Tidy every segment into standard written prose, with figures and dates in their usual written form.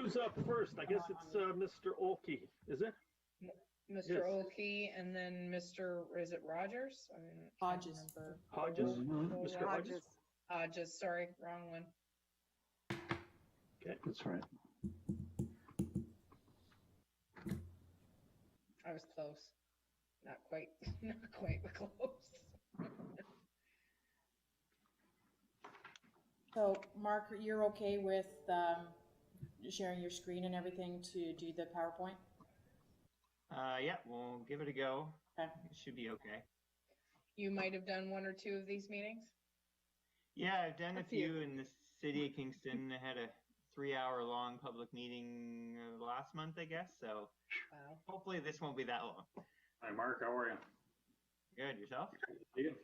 who's up first? I guess it's Mr. Ohlke, is it? Mr. Yes. Ohlke, and then Mr. Is it Rogers? I mean, Hodges. Hodges. Mr. Hodges. Hodges. Sorry, wrong one. Okay, that's right. I was close. Not quite, not quite, but close. So, Mark, you're okay with sharing your screen and everything to do the PowerPoint? Yeah, we'll give it a go. Okay. It should be okay. You might have done one or two of these meetings? Yeah, I've done a few in the city of Kingston. I had a 3-hour-long public meeting last month, I guess. So hopefully this won't be that long. Hi, Mark. How are you? Good. Yourself? You?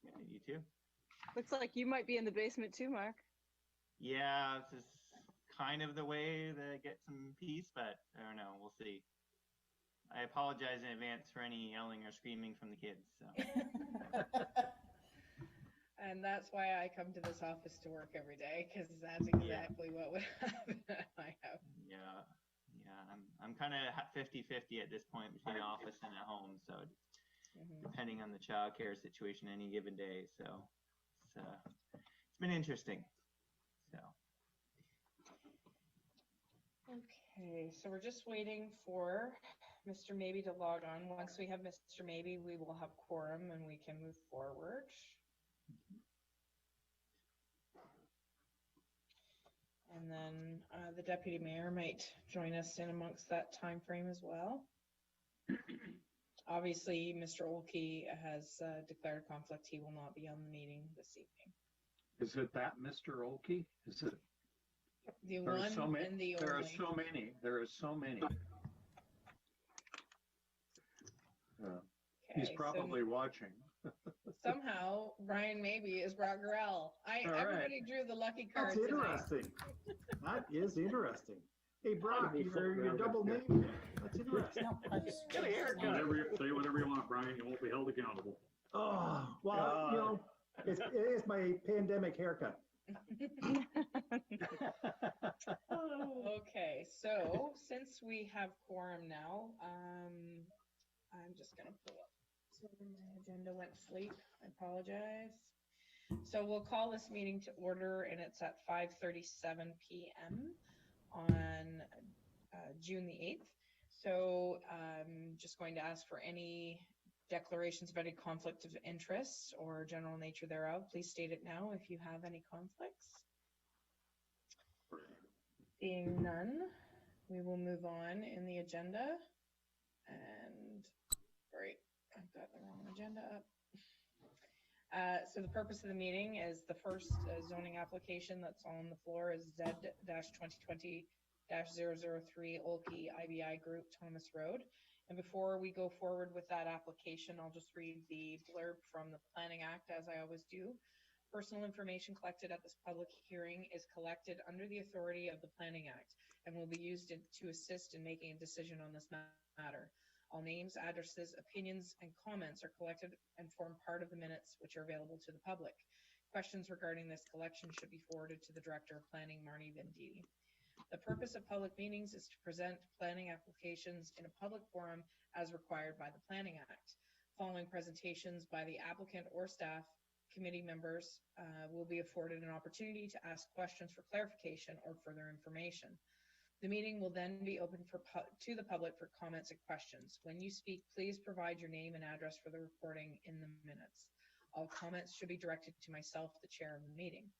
Yeah, you too. Looks like you might be in the basement too, Mark. Yeah, this is kind of the way to get some peace, but I don't know. We'll see. I apologize in advance for any yelling or screaming from the kids. So. And that's why I come to this office to work every day, because that's exactly what would happen at my house. Yeah. I'm kind of 50-50 at this point between office and at home. So depending on the childcare situation any given day. So it's been interesting. So. Okay, so we're just waiting for Mr. Maybe to log on. Once we have Mr. Maybe, we will have quorum and we can move forward. And then the deputy mayor might join us in amongst that time frame as well. Obviously, Mr. Ohlke has declared conflict. He will not be on the meeting this evening. Is it that Mr. Ohlke? Is it? The one and the only. There are so many. There are so many. He's probably watching. Somehow, Brian Maybe is Brock Garrell. Everybody drew the lucky card. That's interesting. That is interesting. Hey, Brock, you're double named. That's interesting. Get a haircut. Say whatever you want, Brian. You won't be held accountable. Oh, well, you know, it is my pandemic haircut. Okay, so since we have quorum now, I'm just going to pull up. So my agenda went asleep. I apologize. So we'll call this meeting to order, and it's at 5:37 p.m. on June the 8th. So I'm just going to ask for any declarations of any conflict of interest or general nature thereof. Please state it now if you have any conflicts. Seeing none, we will move on in the agenda. And great, I've got the wrong agenda up. So the purpose of the meeting is the first zoning application that's on the floor is Z-2020-003 Ohlke IBI Group, Thomas Road. And before we go forward with that application, I'll just read the blurb from the Planning Act, as I always do. Personal information collected at this public hearing is collected under the authority of the Planning Act and will be used to assist in making a decision on this matter. All names, addresses, opinions, and comments are collected and form part of the minutes which are available to the public. Questions regarding this collection should be forwarded to the Director of Planning, Marnie Venditti. The purpose of public meetings is to present planning applications in a public forum as required by the Planning Act. Following presentations by the applicant or staff, committee members will be afforded an opportunity to ask questions for clarification or further information. The meeting will then be open to the public for comments and questions. When you speak, please provide your name and address for the recording in the minutes. All comments should be directed to myself, the chair of the meeting.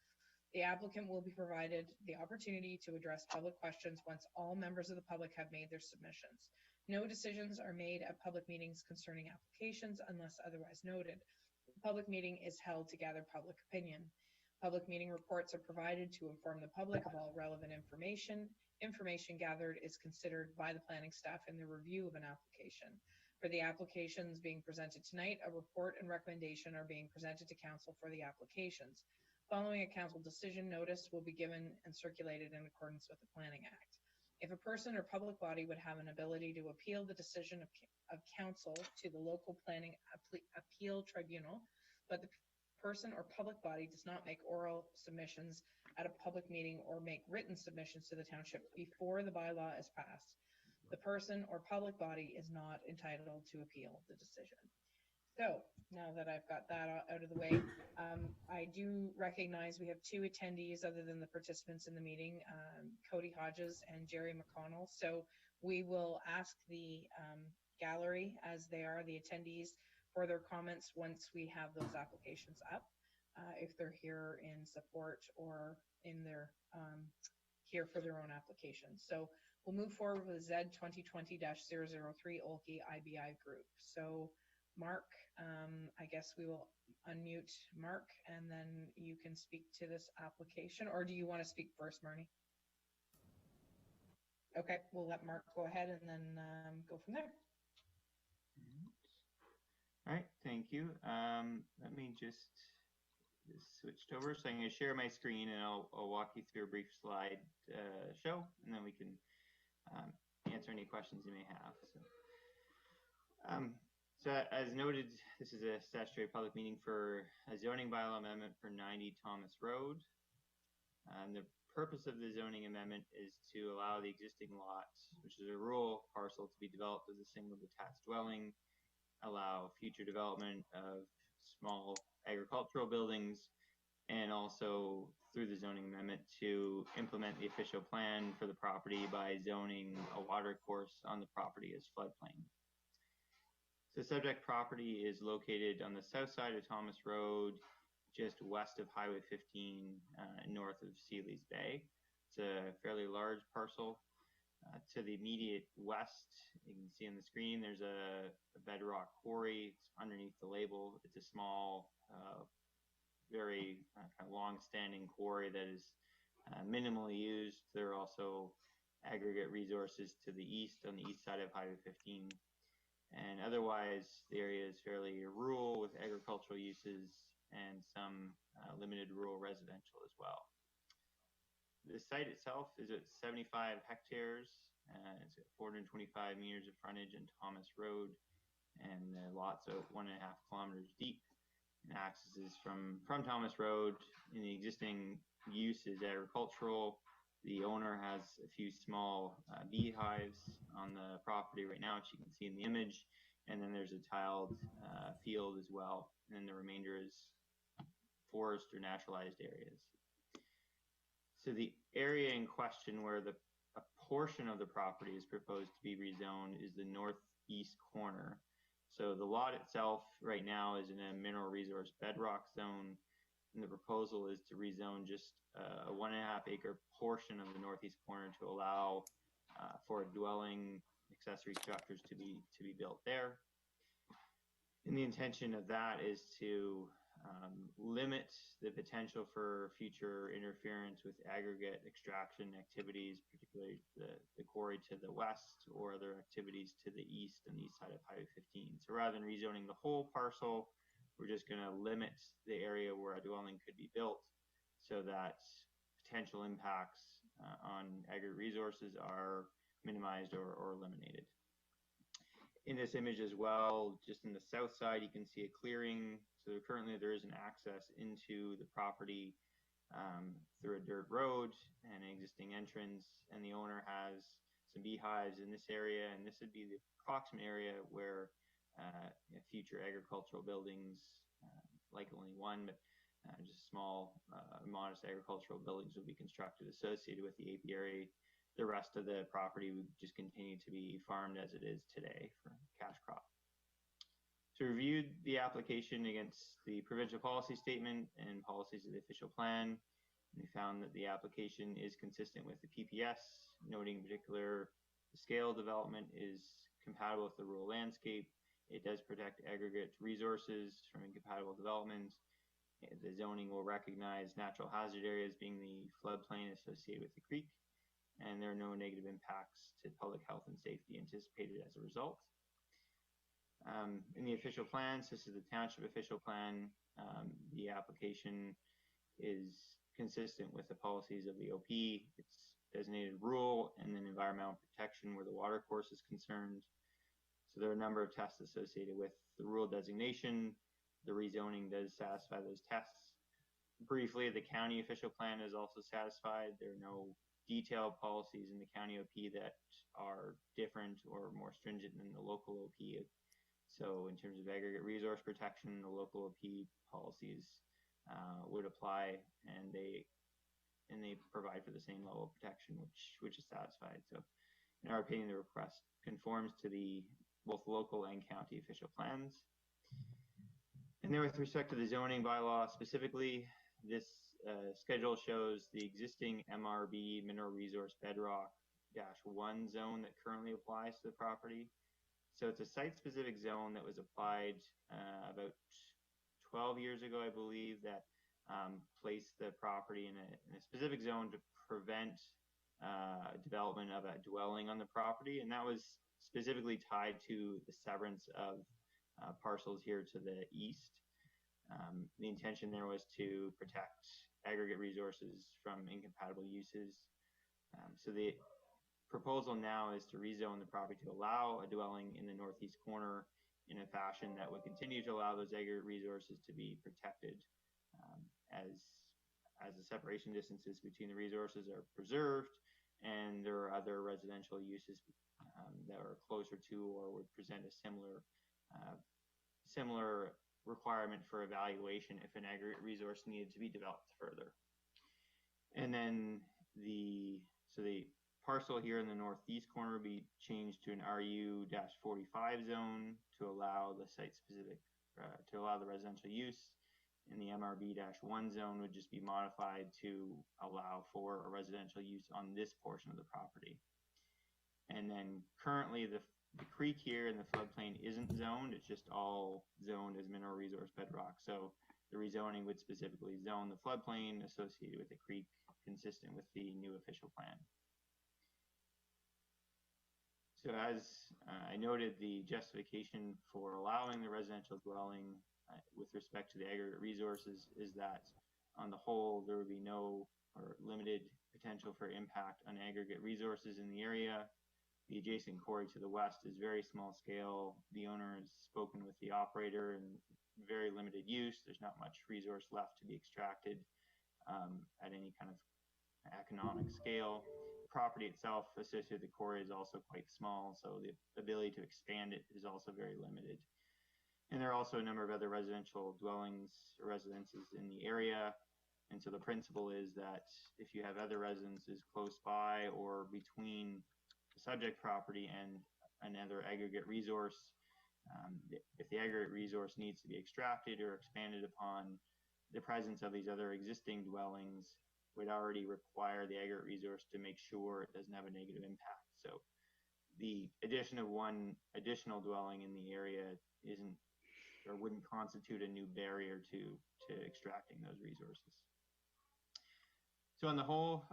The applicant will be provided the opportunity to address public questions once all members of the public have made their submissions. No decisions are made at public meetings concerning applications unless otherwise noted. The public meeting is held to gather public opinion. Public meeting reports are provided to inform the public of all relevant information. Information gathered is considered by the planning staff in the review of an application. For the applications being presented tonight, a report and recommendation are being presented to council for the applications. Following a council decision, notice will be given and circulated in accordance with the Planning Act. If a person or public body would have an ability to appeal the decision of council to the local planning appeal tribunal, but the person or public body does not make oral submissions at a public meeting or make written submissions to the township before the bylaw is passed, the person or public body is not entitled to appeal the decision. So now that I've got that out of the way, I do recognize we have two attendees other than the participants in the meeting, Cody Hodges and Jerry McConnell. So we will ask the gallery, as they are the attendees, for their comments once we have those applications up, if they're here in support or in their here for their own applications. So we'll move forward with Z 2020-003 Ohlke IBI Group. So Mark, I guess we will unmute Mark and then you can speak to this application, or do you want to speak first, Marnie? Okay, we'll let Mark go ahead and then go from there. All right, thank you. Let me just switched over. So I'm going to share my screen and I'll walk you through a brief slide show, and then we can answer any questions you may have. So as noted, this is a statutory public meeting for a zoning bylaw amendment for 90 Thomas Road. The purpose of the zoning amendment is to allow the existing lot, which is a rural parcel, to be developed as a single detached dwelling, allow future development of small agricultural buildings, and also through the zoning amendment to implement the official plan for the property by zoning a water course on the property as floodplain. The subject property is located on the south side of Thomas Road, just west of Highway 15, north of Sealy's Bay. It's a fairly large parcel. To the immediate west, you can see on the screen, there's a bedrock quarry. It's underneath the label. It's a small, very kind of long-standing quarry that is minimally used. There are also aggregate resources to the east, on the east side of Highway 15. And otherwise, the area is fairly rural with agricultural uses and some limited rural residential as well. The site itself is at 75 hectares. It's at 425 meters of frontage on Thomas Road, and the lot's are 1.5 kilometers deep. And accesses from Thomas Road. And the existing use is agricultural. The owner has a few small beehives on the property right now, which you can see in the image. And then there's a tiled field as well. And then the remainder is forest or naturalized areas. So the area in question where a portion of the property is proposed to be rezoned is the northeast corner. So the lot itself right now is in a mineral resource bedrock zone. And the proposal is to rezone just a 1.5 acre portion of the northeast corner to allow for dwelling accessory structures to be built there. And the intention of that is to limit the potential for future interference with aggregate extraction activities, particularly the quarry to the west or other activities to the east on the east side of Highway 15. So rather than rezoning the whole parcel, we're just going to limit the area where a dwelling could be built so that potential impacts on aggregate resources are minimized or eliminated. In this image as well, just in the south side, you can see a clearing. So currently there is an access into the property through a dirt road and an existing entrance, and the owner has some beehives in this area, and this would be the approximate area where future agricultural buildings, like only one, but just small, modest agricultural buildings will be constructed associated with the apiary. The rest of the property would just continue to be farmed as it is today for cash crop. So we reviewed the application against the provincial policy statement and policies of the official plan. We found that the application is consistent with the PPS, noting in particular the scale development is compatible with the rural landscape. It does protect aggregate resources from incompatible development. The zoning will recognize natural hazard areas being the floodplain associated with the creek, and there are no negative impacts to public health and safety anticipated as a result. In the official plans, this is the township official plan. The application is consistent with the policies of the OP. It's designated rural and then environmental protection where the water course is concerned. So there are a number of tests associated with the rural designation. The rezoning does satisfy those tests. briefly, the county official plan is also satisfied. There are no detailed policies in the county OP that are different or more stringent than the local OP. So in terms of aggregate resource protection, the local OP policies would apply, and they provide for the same level of protection, which is satisfied. So in our opinion, the request conforms to the both local and county official plans. And then with respect to the zoning bylaw specifically, this schedule shows the existing MRB mineral resource bedrock -1 zone that currently applies to the property. So it's a site-specific zone that was applied about 12 years ago, I believe, that placed the property in a specific zone to prevent development of a dwelling on the property. And that was specifically tied to the severance of parcels here to the east. The intention there was to protect aggregate resources from incompatible uses. So the proposal now is to rezone the property to allow a dwelling in the northeast corner in a fashion that would continue to allow those aggregate resources to be protected as the separation distances between the resources are preserved, and there are other residential uses that are closer to or would present a similar requirement for evaluation if an aggregate resource needed to be developed further. And then the parcel here in the northeast corner will be changed to an RU-45 zone to allow the site-specific, to allow the residential use. And the MRB-1 zone would just be modified to allow for a residential use on this portion of the property. And then currently the creek here in the floodplain isn't zoned, it's just all zoned as mineral resource bedrock. So the rezoning would specifically zone the floodplain associated with the creek, consistent with the new official plan. So as I noted, the justification for allowing the residential dwelling with respect to the aggregate resources is that on the whole, there would be no or limited potential for impact on aggregate resources in the area. The adjacent quarry to the west is very small scale. The owner has spoken with the operator and very limited use. There's not much resource left to be extracted at any kind of economic scale. The property itself associated with the quarry is also quite small, so the ability to expand it is also very limited. And there are also a number of other residential dwellings or residences in the area. And so the principle is that if you have other residences close by or between the subject property and another aggregate resource, if the aggregate resource needs to be extracted or expanded upon, the presence of these other existing dwellings would already require the aggregate resource to make sure it doesn't have a negative impact. So the addition of one additional dwelling in the area isn't or wouldn't constitute a new barrier to extracting those resources. So on the whole,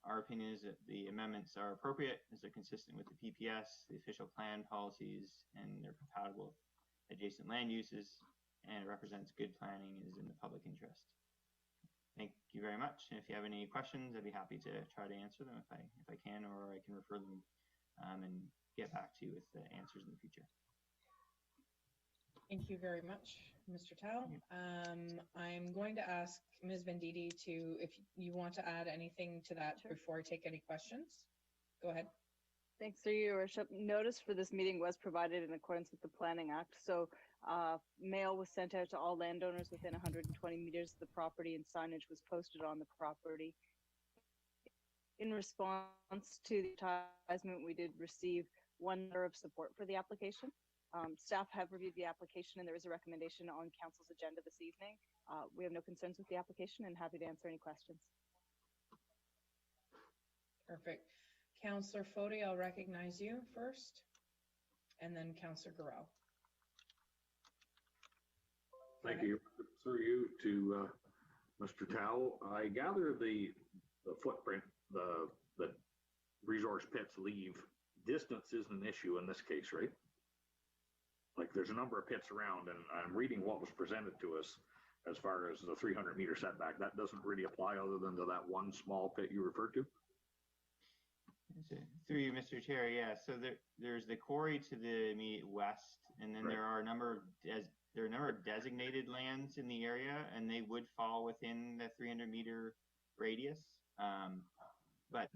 our opinion is that the amendments are appropriate as they're consistent with the PPS, the official plan policies, and they're compatible with adjacent land uses, and it represents good planning and is in the public interest. Thank you very much. And if you have any questions, I'd be happy to try to answer them if I can, or I can refer them and get back to you with the answers in the future. Thank you very much, Mr. Tao. I'm going to ask Ms. Venditti if you want to add anything to that before I take any questions. Go ahead. Thanks, through your worship. Notice for this meeting was provided in accordance with the Planning Act. So mail was sent out to all landowners within 120 meters of the property, and signage was posted on the property. In response to the advertisement, we did receive one letter of support for the application. Staff have reviewed the application, and there is a recommendation on council's agenda this evening. We have no concerns with the application and happy to answer any questions. Perfect. Councillor Foti, I'll recognize you first, and then Councillor Garrell. Thank you. Through you to Mr. Tao. I gather the footprint, the resource pits leave, distance isn't an issue in this case, right? Like there's a number of pits around, and I'm reading what was presented to us as far as the 300-meter setback. That doesn't really apply other than to that one small pit you referred to? Through you, Mr. Chair, yeah. So there's the quarry to the immediate west, and then there are a number of there are a number of designated lands in the area, and they would fall within the 300-meter radius. But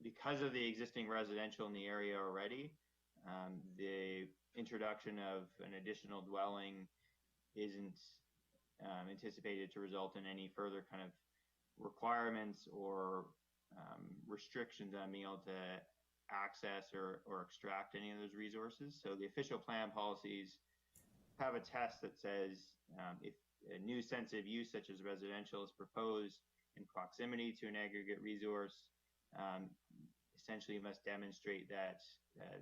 because of the existing residential in the area already, the introduction of an additional dwelling isn't anticipated to result in any further kind of requirements or restrictions on being able to access or extract any of those resources. So the official plan policies have a test that says if a new sensitive use such as residential is proposed in proximity to an aggregate resource, essentially you must demonstrate that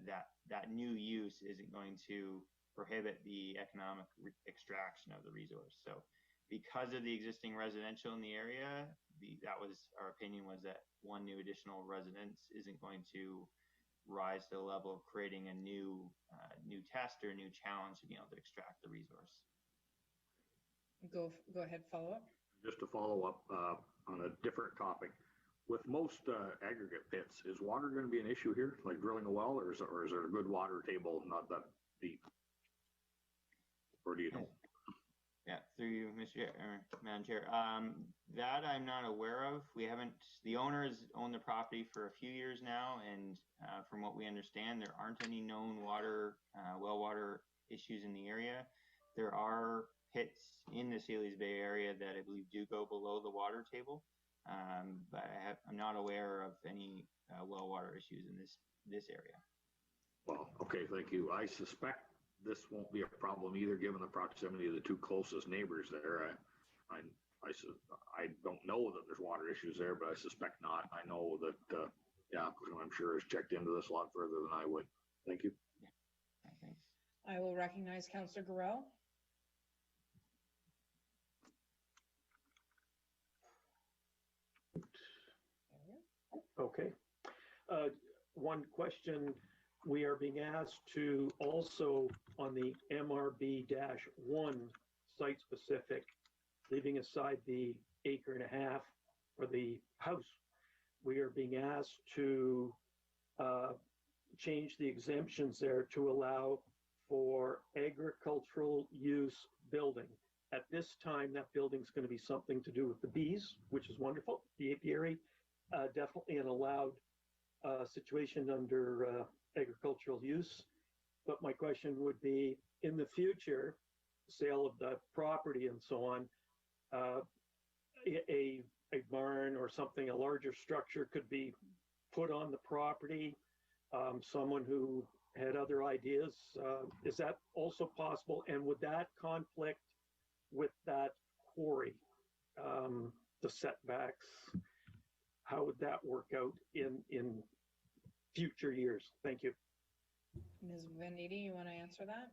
that new use isn't going to prohibit the economic extraction of the resource. So because of the existing residential in the area, that was our opinion, was that one new additional residence isn't going to rise to the level of creating a new test or a new challenge to be able to extract the resource. Go ahead, follow up. Just to follow up on a different topic, with most aggregate pits, is water going to be an issue here, like drilling a well, or is there a good water table not that deep? Or do you know? Yeah, through you, Madam Chair. That I'm not aware of. We haven't, the owners own the property for a few years now, and from what we understand, there aren't any known well water issues in the area. There are pits in the Sealy's Bay area that I believe do go below the water table, but I'm not aware of any well water issues in this area. Well, okay, thank you. I suspect this won't be a problem either, given the proximity of the two closest neighbors there. I don't know that there's water issues there, but I suspect not. I know that, yeah, I'm sure has checked into this a lot further than I would. Thank you. Yeah. Thanks. I will recognize Councillor Garrell. Okay. One question, we are being asked to also, on the MRB-1 site-specific, leaving aside the 1.5 acres for the house, we are being asked to change the exemptions there to allow for agricultural use building. At this time, that building's going to be something to do with the bees, which is wonderful. The apiary, definitely an allowed situation under agricultural use. But my question would be, in the future, sale of the property and so on, a barn or something, a larger structure could be put on the property. Someone who had other ideas, is that also possible? And would that conflict with that quarry, the setbacks? How would that work out in future years? Thank you. Ms. Venditti, you want to answer that?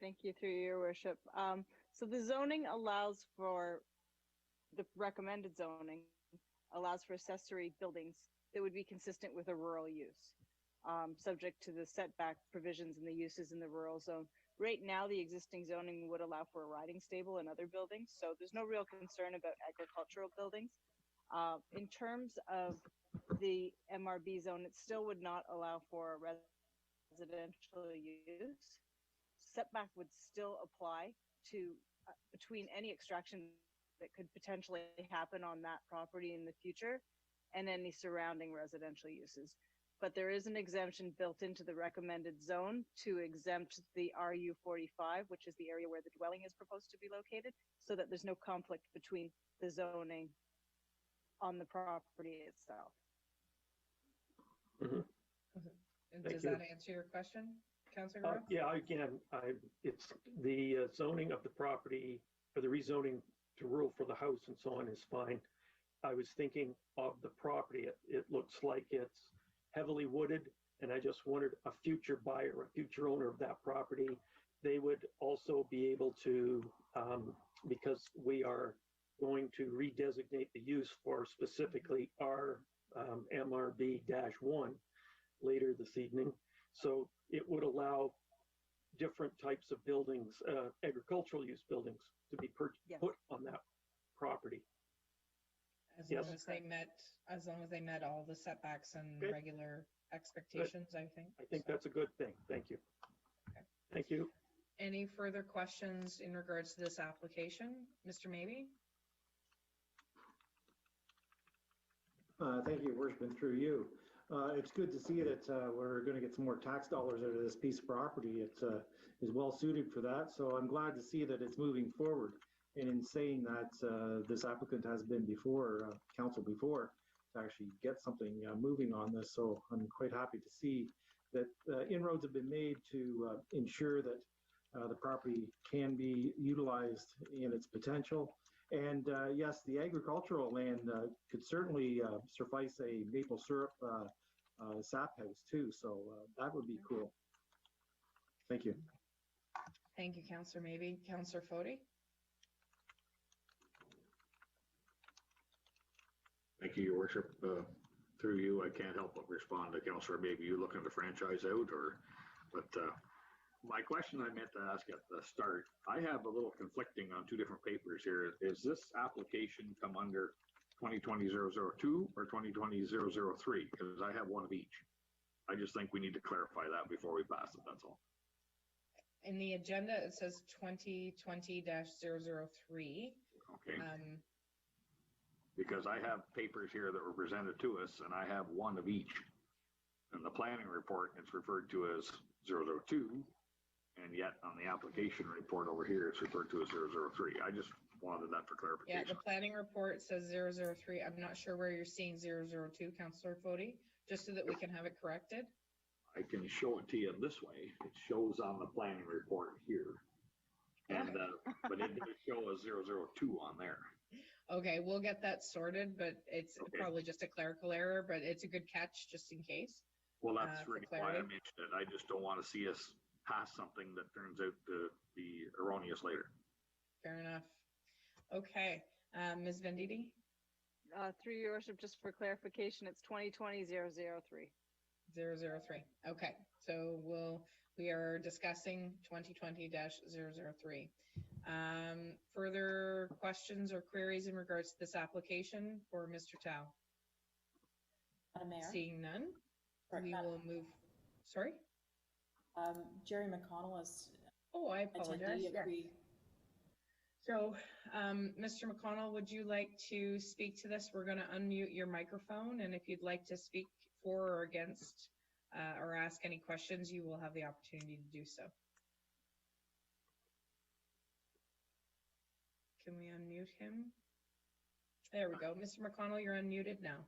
Thank you, through your worship. So the zoning allows for, the recommended zoning allows for accessory buildings that would be consistent with a rural use, subject to the setback provisions and the uses in the rural zone. Right now, the existing zoning would allow for a riding stable and other buildings, so there's no real concern about agricultural buildings. In terms of the MRB zone, it still would not allow for a residential use. Setback would still apply to between any extraction that could potentially happen on that property in the future and any surrounding residential uses. But there is an exemption built into the recommended zone to exempt the RU 45, which is the area where the dwelling is proposed to be located, so that there's no conflict between the zoning on the property itself. Mm-hmm. Does that answer your question, Councillor Garrell? Yeah, again, it's the zoning of the property, or the rezoning to rural for the house and so on is fine. I was thinking of the property. It looks like it's heavily wooded, and I just wondered, a future buyer, a future owner of that property, they would also be able to, because we are going to redesignate the use for specifically our MRB-1 later this evening. So it would allow different types of buildings, agricultural use buildings, to be put on that property. As long as they met all the setbacks and regular expectations, I think. I think that's a good thing. Thank you. Okay. Thank you. Any further questions in regards to this application? Mr. Maybe? Thank you, Worshipman, through you. It's good to see that we're going to get some more tax dollars out of this piece of property. It is well suited for that, so I'm glad to see that it's moving forward. And in saying that, this applicant has been before, council before, to actually get something moving on this. So I'm quite happy to see that inroads have been made to ensure that the property can be utilized in its potential. And yes, the agricultural land could certainly suffice a maple syrup sap house too. So that would be cool. Thank you. Thank you, Councillor Maybe. Councillor Fody? Thank you, Your Worship. Through you, I can't help but respond to Councillor. Maybe you looking to franchise out, but my question I meant to ask at the start, I have a little conflicting on two different papers here. Is this application come under 2020-002 or 2020-003? Because I have one of each. I just think we need to clarify that before we pass it, that's all. In the agenda, it says 2020-003. Okay. Because I have papers here that were presented to us, and I have one of each. In the planning report, it's referred to as 002, and yet on the application report over here, it's referred to as 003. I just wanted that for clarification. Yeah, the planning report says 003. I'm not sure where you're seeing 002, Councillor Fody, just so that we can have it corrected. I can show it to you this way. It shows on the planning report here, and but it does show a 002 on there. Okay, we'll get that sorted, but it's probably just a clerical error, but it's a good catch just in case. Well, that's really why I mentioned it. I just don't want to see us pass something that turns out to be erroneous later. Fair enough. Okay, Ms. Venditti? Through your worship, just for clarification, it's 2020-003. 003. Okay, so we are discussing 2020-003. Further questions or queries in regards to this application for Mr. Tao? Madam Mayor? Seeing none, Correct, we will move. Sorry? Jerry McConnell is. Oh, I apologize. Yes. So, Mr. McConnell, would you like to speak to this? We're going to unmute your microphone, and if you'd like to speak for or against or ask any questions, you will have the opportunity to do so. Can we unmute him? There we go. Mr. McConnell, you're unmuted now.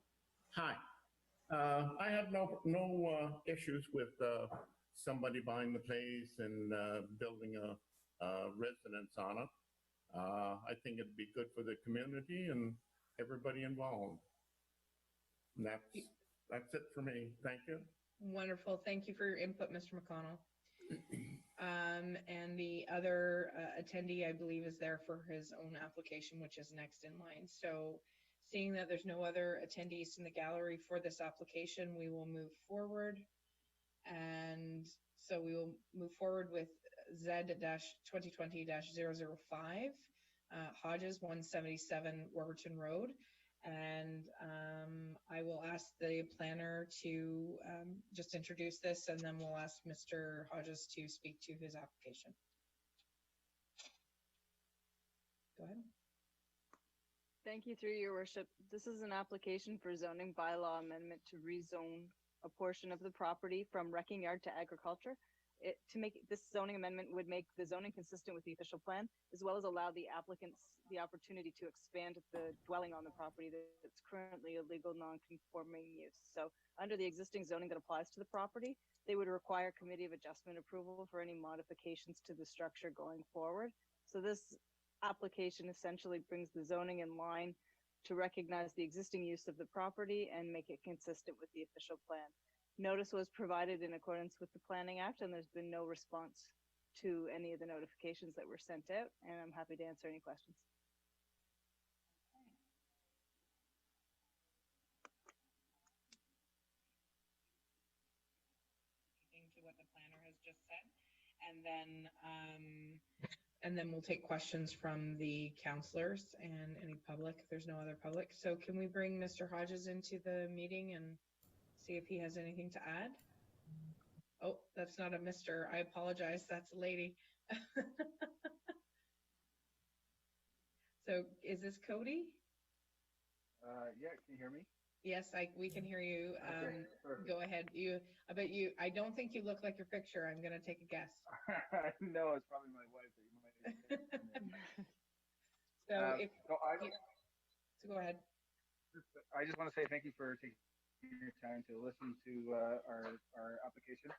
Hi. I have no issues with somebody buying the place and building a residence on it. I think it'd be good for the community and everybody involved. And that's it for me. Thank you. Wonderful. Thank you for your input, Mr. McConnell. And the other attendee, I believe, is there for his own application, which is next in line. So seeing that there's no other attendees in the gallery for this application, we will move forward. And so we will move forward with Z-2020-005, Hodges, 177 Warburton Road. And I will ask the planner to just introduce this, and then we'll ask Mr. Hodges to speak to his application. Go ahead. Thank you, through your worship. This is an application for zoning bylaw amendment to rezone a portion of the property from wrecking yard to agriculture. This zoning amendment would make the zoning consistent with the official plan, as well as allow the applicants the opportunity to expand the dwelling on the property that's currently a legal non-conforming use. So under the existing zoning that applies to the property, they would require committee of adjustment approval for any modifications to the structure going forward. So this application essentially brings the zoning in line to recognize the existing use of the property and make it consistent with the official plan. Notice was provided in accordance with the Planning Act, and there's been no response to any of the notifications that were sent out, and I'm happy to answer any questions. To what the planner has just said, and then we'll take questions from the councillors and any public if there's no other public. So can we bring Mr. Hodges into the meeting and see if he has anything to add? Oh, that's not a Mr. I apologize. That's a lady. So is this Cody? Yeah, can you hear me? Yes, we can hear you. Okay, perfect. Go ahead. I don't think you look like your picture. I'm gonna take a guess. No, it's probably my wife that you might. So so go ahead. I just want to say thank you for taking your time to listen to our application.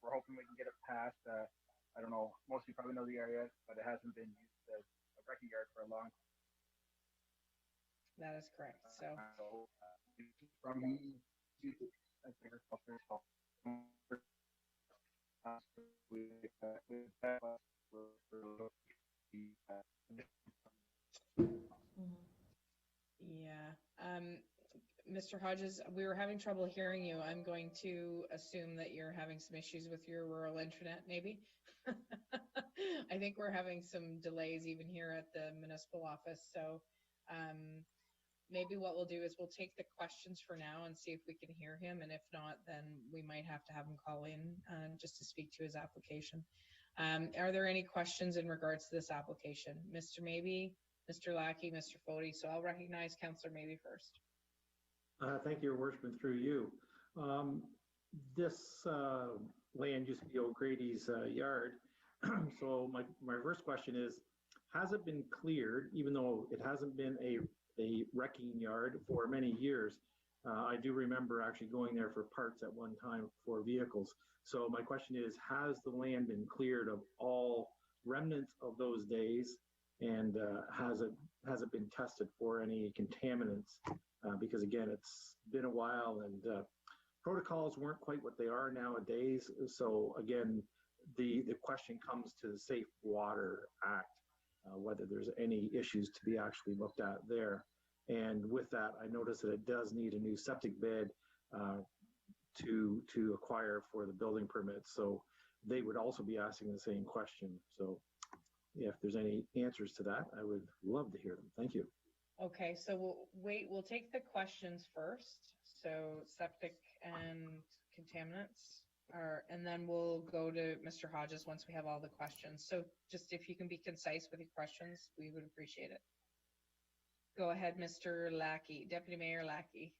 We're hoping we can get it passed. I don't know, most of you probably know the area, but it hasn't been used as a wrecking yard for a long time. That is correct. So from yeah. Mr. Hodges, we were having trouble hearing you. I'm going to assume that you're having some issues with your rural internet, maybe. I think we're having some delays even here at the municipal office. So maybe what we'll do is we'll take the questions for now and see if we can hear him. And if not, then we might have to have him call in just to speak to his application. Are there any questions in regards to this application? Mr. Maybe, Mr. Lackey, Mr. Fody. So I'll recognize Councillor Maybe first. Thank you, Your Worshipman, through you. This land used to be O'Grady's yard. So my first question is, has it been cleared, even though it hasn't been a wrecking yard for many years? I do remember actually going there for parts at one time for vehicles. So my question is, has the land been cleared of all remnants of those days? And has it been tested for any contaminants? Because again, it's been a while and protocols weren't quite what they are nowadays. So again, the question comes to the Safe Water Act, whether there's any issues to be actually looked at there. And with that, I noticed that it does need a new septic bed to acquire for the building permit. So they would also be asking the same question. So if there's any answers to that, I would love to hear them. Thank you. Okay, so we'll take the questions first. So septic and contaminants, and then we'll go to Mr. Hodges once we have all the questions. So just if you can be concise with your questions, we would appreciate it. Go ahead, Mr. Lackey, Deputy Mayor Lackey.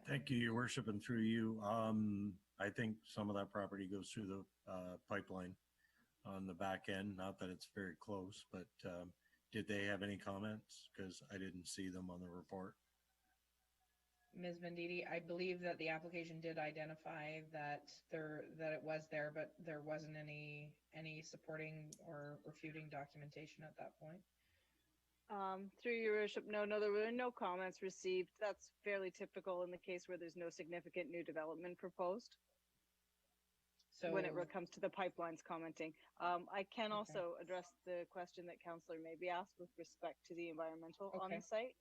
Thank you, Your Worship, and through you. I think some of that property goes through the pipeline on the back end. Not that it's very close, but did they have any comments? Because I didn't see them on the report. Ms. Venditti, I believe that the application did identify that it was there, but there wasn't any supporting or refuting documentation at that point. Through Your Worship, no, there were no comments received. That's fairly typical in the case where there's no significant new development proposed. So when it comes to the pipelines commenting, I can also address the question that Councillor maybe asked with respect to the environmental on the site.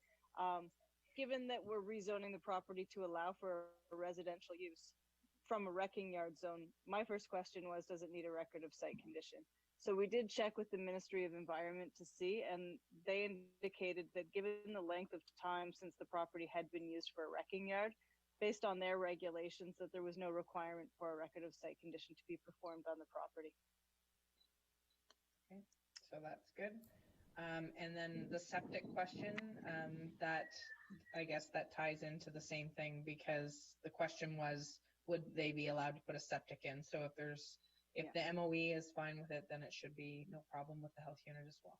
Given that we're rezoning the property to allow for a residential use from a wrecking yard zone, my first question was, does it need a record of site condition? So we did check with the Ministry of Environment to see, and they indicated that given the length of time since the property had been used for a wrecking yard, based on their regulations, that there was no requirement for a record of site condition to be performed on the property. Okay, so that's good. And then the septic question, that I guess that ties into the same thing, because the question was, would they be allowed to put a septic in? So if the MOE is fine with it, then it should be no problem with the health unit as well.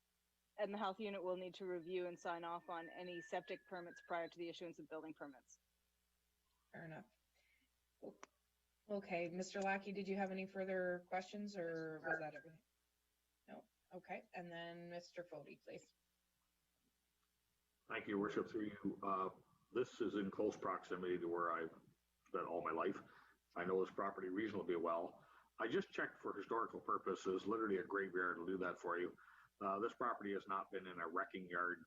And the health unit will need to review and sign off on any septic permits prior to the issuance of building permits. Fair enough. Okay, Mr. Lackey, did you have any further questions, or was that everything? No. Okay, and then Mr. Fody, please. Thank you, Your Worship, through you. This is in close proximity to where I've spent all my life. I know this property reasonably well. I just checked for historical purposes, literally a graveyard will do that for you. This property has not been in a wrecking yard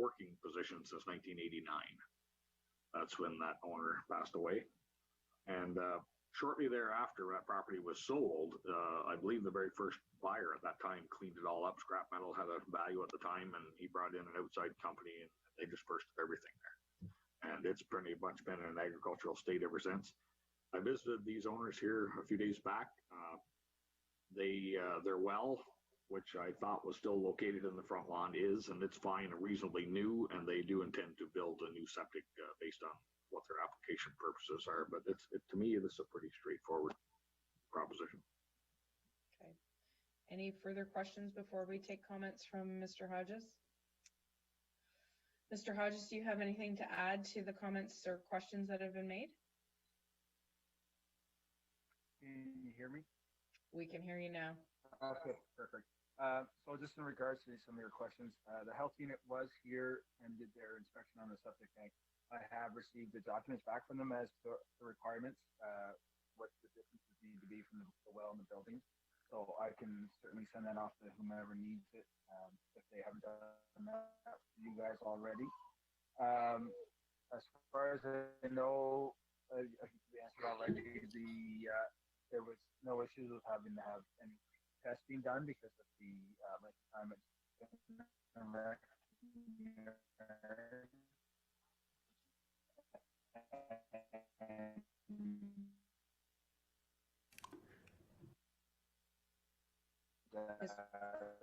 working position since 1989. That's when that owner passed away. And shortly thereafter, that property was sold. I believe the very first buyer at that time cleaned it all up. Scrap metal had a value at the time, and he brought in an outside company, and they dispersed everything there. and it's pretty much been in an agricultural state ever since. I visited these owners here a few days back. Their well, which I thought was still located in the front lawn, is, and it's fine and reasonably new, and they do intend to build a new septic based on what their application purposes are. But to me, this is a pretty straightforward proposition. Okay. Any further questions before we take comments from Mr. Hodges? Mr. Hodges, do you have anything to add to the comments or questions that have been made? Can you hear me? We can hear you now. Okay, perfect. So just in regards to some of your questions, the health unit was here and did their inspection on the septic tank. I have received the documents back from them as to the requirements, what the distances need to be from the well and the building. So I can certainly send that off to whomever needs it, if they haven't done that for you guys already. As far as I know, I think the answer already, there was no issues with having to have any testing done because of the length of time it's been around.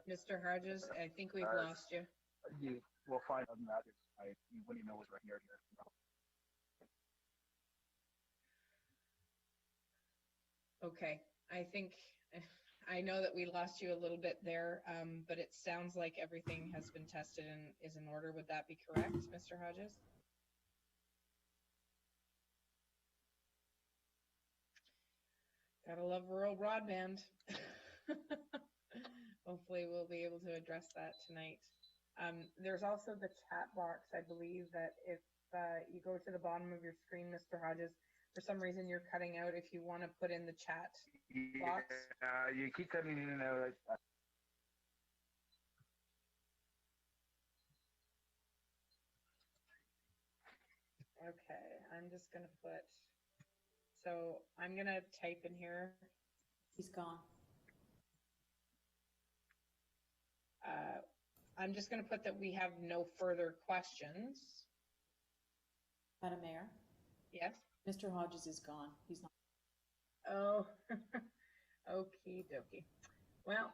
Mr. Hodges, I think we've lost you. You will find on that when you know what's right here. Okay, I know that we lost you a little bit there, but it sounds like everything has been tested and is in order. Would that be correct, Mr. Hodges? Gotta love rural broadband. Hopefully we'll be able to address that tonight. There's also the chat box. I believe that if you go to the bottom of your screen, Mr. Hodges, for some reason you're cutting out. If you want to put in the chat box. You keep cutting in and out. Okay, I'm just going to put, so I'm going to type in here. He's gone. I'm just going to put that we have no further questions. Madam Mayor, Yes? Mr. Hodges is gone. He's not. Oh, okie dokie. Well,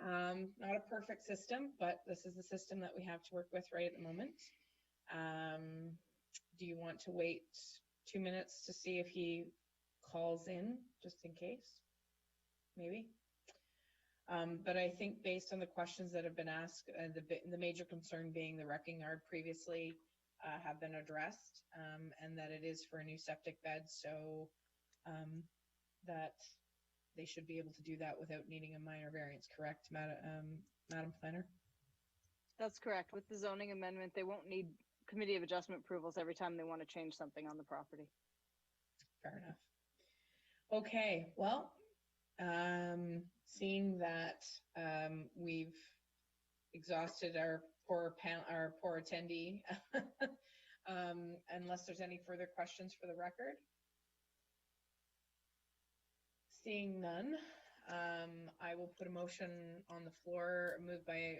not a perfect system, but this is the system that we have to work with right at the moment. Do you want to wait 2 minutes to see if he calls in, just in case? Maybe. But I think based on the questions that have been asked, the major concern being the wrecking yard previously have been addressed, and that it is for a new septic bed, so that they should be able to do that without needing a minor variance, correct, Madam Planner? That's correct. With the zoning amendment, they won't need committee of adjustment approvals every time they want to change something on the property. Fair enough. Okay, well, seeing that we've exhausted our poor attendee, unless there's any further questions for the record. Seeing none, I will put a motion on the floor, moved by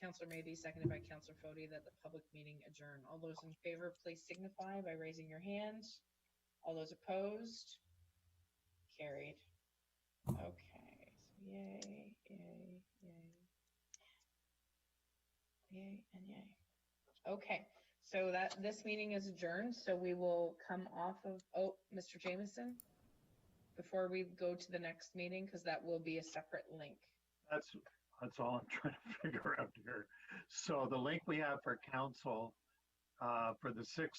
Councillor Maybe, seconded by Councillor Fody, that the public meeting adjourn. All those in favor, please signify by raising your hand. All those opposed? Carried. Okay, so yay, yay, yay. Yay and yay. Okay, so this meeting is adjourned, so we will come off of, Mr. Jameson, before we go to the next meeting, because that will be a separate link. That's all I'm trying to figure out here. So the link we have for council for the 6th